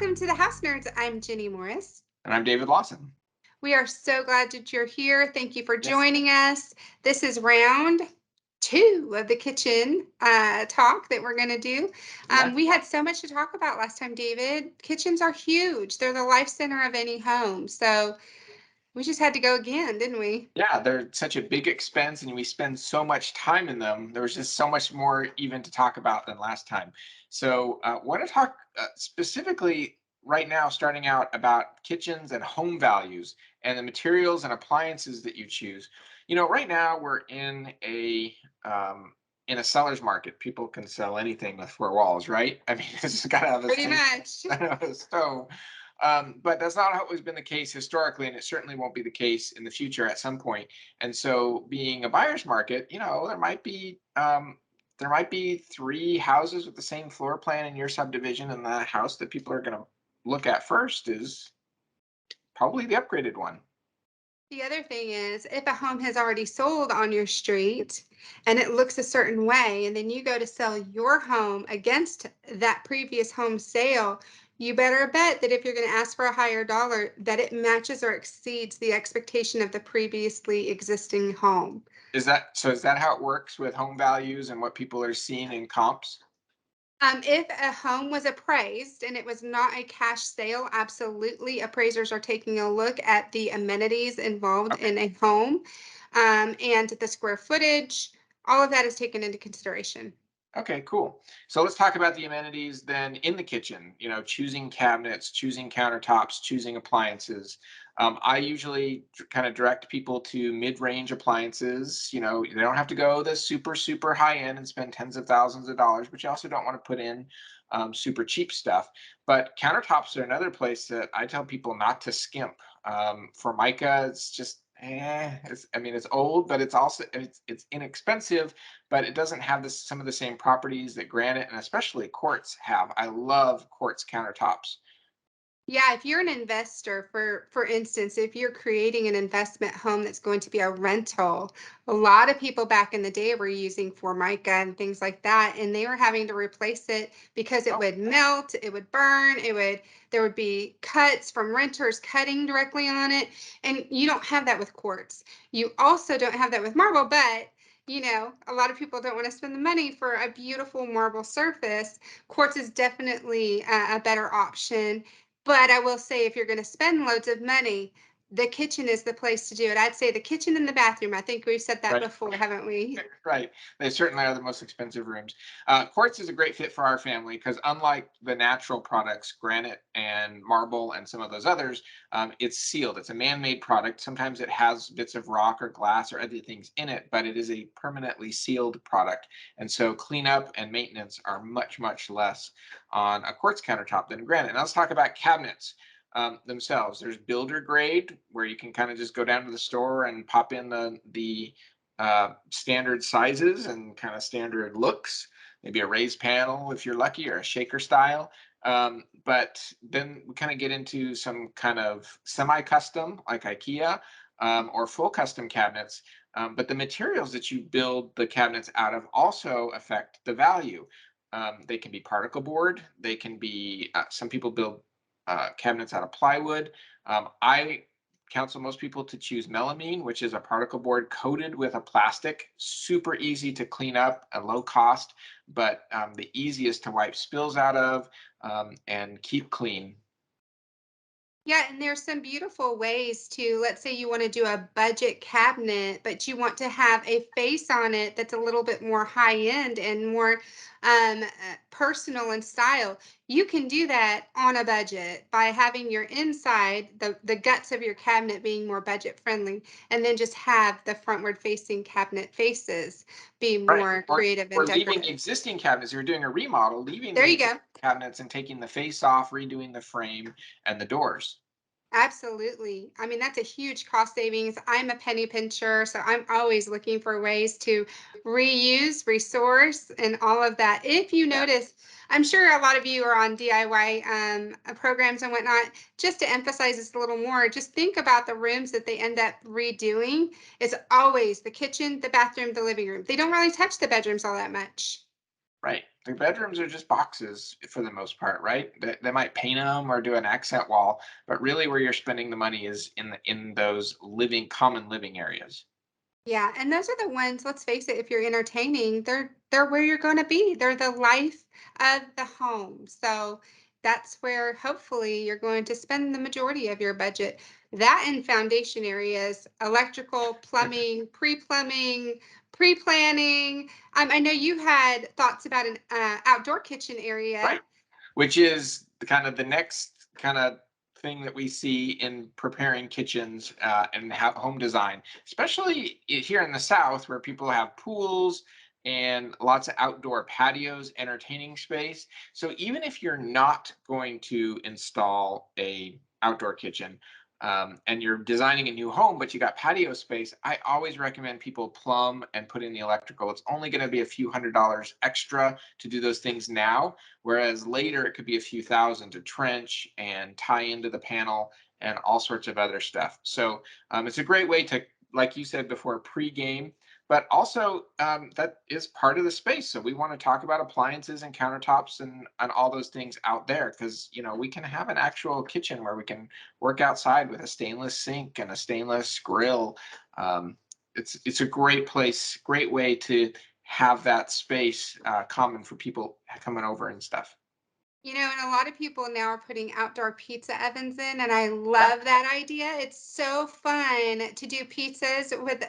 Welcome to the House Nerds. I'm Jenny Morris. And I'm David Lawson. We are so glad that you're here. Thank you for Yes. joining us. This is round two of the kitchen talk that we're going to do. Yeah. We had so much to talk about last time, David. Kitchens are huge, they're the life center of any home. So we just had to go again, didn't we? Yeah, they're such a big expense and we spend so much time in them. There was just so much more even to talk about than last time. So I want to talk specifically right now, starting out about kitchens and home values and the materials and appliances that you choose. Right now we're in a seller's market. People can sell anything with four walls, right? I mean, it's got to have a Pretty sink, much. a stove. But that's not always been the case historically, and it certainly won't be the case in the future at some point. And so, being a buyer's market, there might be three houses with the same floor plan in your subdivision, and the house that people are going to look at first is probably the upgraded one. The other thing is, if a home has already sold on your street and it looks a certain way, and then you go to sell your home against that previous home sale, you better bet that if you're going to ask for a higher dollar, that it matches or exceeds the expectation of the previously existing home. Is that so? Is that how it works with home values and what people are seeing in comps? If a home was appraised and it was not a cash sale, absolutely, appraisers are taking a look at the amenities involved Okay. in a home, and the square footage. All of that is taken into consideration. Okay, cool. So let's talk about the amenities then in the kitchen, choosing cabinets, choosing countertops, choosing appliances. I usually kind of direct people to mid-range appliances. They don't have to go the super, super high end and spend tens of thousands of dollars, but you also don't want to put in super cheap stuff. But countertops are another place that I tell people not to skimp. Formica, it's just, I mean, it's old, but it's inexpensive, but it doesn't have some of the same properties that granite and especially quartz have. I love quartz countertops. Yeah, if you're an investor, for instance, if you're creating an investment home that's going to be a rental, a lot of people back in the day were using Formica and things like that, and they were having to replace it because it Oh, would melt, it would burn, there would be cuts from renters cutting directly on it, and you don't have that with quartz. You also don't have that with marble, but a lot of people don't want to spend the money for a beautiful marble surface. Quartz is definitely a better option, but I will say, if you're going to spend loads of money, the kitchen is the place to do it. I'd say the kitchen and the bathroom. I think we've said that right. before, haven't we? Right. They certainly are the most expensive rooms. Quartz is a great fit for our family because, unlike the natural products, granite and marble and some of those others, it's sealed. It's a man made product. Sometimes it has bits of rock or glass or other things in it, but it is a permanently sealed product. And so, cleanup and maintenance are much, much less on a quartz countertop than granite. Now, let's talk about cabinets. Themselves. There's builder grade where you can kind of just go down to the store and pop in the standard sizes and kind of standard looks, maybe a raised panel if you're lucky, or a shaker style. But then we kind of get into some kind of semi-custom like IKEA, or full custom cabinets. But the materials that you build the cabinets out of also affect the value. They can be particle board. They can be, some people build cabinets out of plywood. I counsel most people to choose melamine, which is a particle board coated with a plastic, super easy to clean up, a low cost, but the easiest to wipe spills out of, and keep clean. Yeah, and there's some beautiful ways to, let's say you want to do a budget cabinet, but you want to have a face on it that's a little bit more high end and more personal in style. You can do that on a budget by having your inside, the guts of your cabinet being more budget friendly, and then just have the frontward facing cabinet faces be Right. more Or, creative and or leaving decorative. existing cabinets. You're doing a remodel, leaving There the you go. existing cabinets and taking the face off, redoing the frame and the doors. Absolutely. I mean, that's a huge cost savings. I'm a penny pincher, so I'm always looking for ways to reuse, resource, and all of that. If you Yeah. notice, I'm sure a lot of you are on DIY programs and whatnot. Just to emphasize this a little more, just think about the rooms that they end up redoing. It's always the kitchen, the bathroom, the living room. They don't really touch the bedrooms all that much. Right. The bedrooms are just boxes for the most part, right? They might paint them or do an accent wall, but really where you're spending the money is in those common living areas. Yeah, and those are the ones, let's face it, if you're entertaining, they're where you're going to be. They're the life of the home. So that's where hopefully you're going to spend the majority of your budget. That and foundation areas, electrical, plumbing, pre-planning. I know you had thoughts about an outdoor kitchen area. Right. Which is the next kind of thing that we see in preparing kitchens and home design, especially here in the South where people have pools and lots of outdoor patios, entertaining space. So even if you're not going to install a outdoor kitchen, and you're designing a new home, but you got patio space, I always recommend people plumb and put in the electrical. It's only going to be a few $100s extra to do those things now. Whereas later it could be a few thousand to trench and tie into the panel and all sorts of other stuff. So it's a great way to, like you said before, pre-game, but also that is part of the space. So we want to talk about appliances and countertops and all those things out there because we can have an actual kitchen where we can work outside with a stainless sink and a stainless grill. It's a great place, great way to have that space common for people coming over and stuff. And a lot of people now are putting outdoor pizza ovens in, and I Yeah, love that idea. It's so fun to do pizzas with,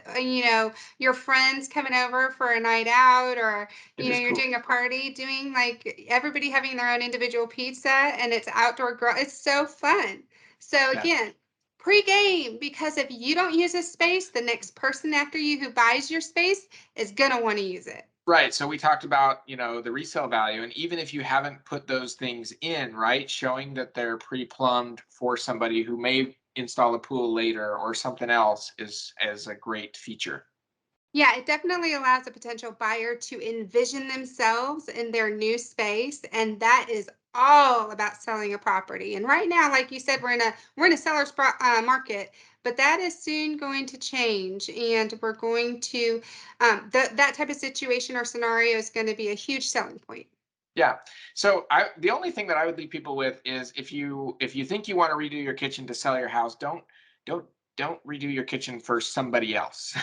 your friends coming over for a night out, or, it is you're cool. doing a party, doing like everybody having their own individual pizza, and it's outdoor grill. It's so fun. So Yeah. again, pre-game, because if you don't use a space, the next person after you who buys your space is gonna want to use it. Right. So we talked about, the resale value. And even if you haven't put those things in, right, showing that they're pre-plumbed for somebody who may install a pool later or something else is a great feature. Yeah, it definitely allows a potential buyer to envision themselves in their new space, and that is all about selling a property. And right now, like you said, we're in a market, but that is soon going to change, and we're going to that type of situation or scenario is going to be a huge selling point. Yeah. So the only thing that I would leave people with is if you think you want to redo your kitchen to sell your house, don't don't redo your kitchen for somebody else.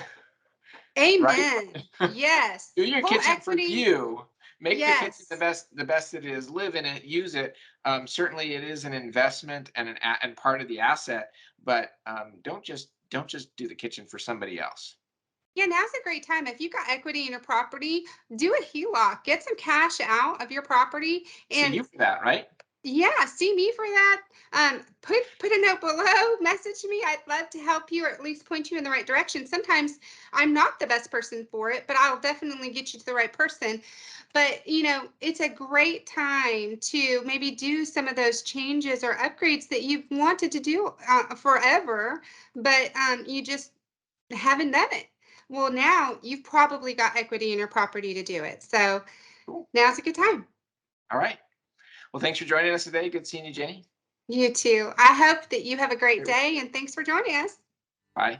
Right? Amen. Yes, Do your full kitchen for equity. you. Make the kitchen the Yes. best the best it is. Live in it, use it. Certainly, it is an investment and part of the asset. But don't just do the kitchen for somebody else. Yeah, now's a great time. If you've got equity in your property, do a HELOC. Get some cash out of your property, See and you for that, right? yeah, see me for that. Put a note below, message me. I'd love to help you or at least point you in the right direction. Sometimes I'm not the best person for it, but I'll definitely get you to the right person. But it's a great time to maybe do some of those changes or upgrades that you've wanted to do forever, but you just haven't done it. Well, now you've probably got equity in your property to do it. So Cool. now's a good time. All right. Well, thanks for joining us today. Good seeing you, Jenny. You too. I hope that you have a great day and thanks for joining us. Bye.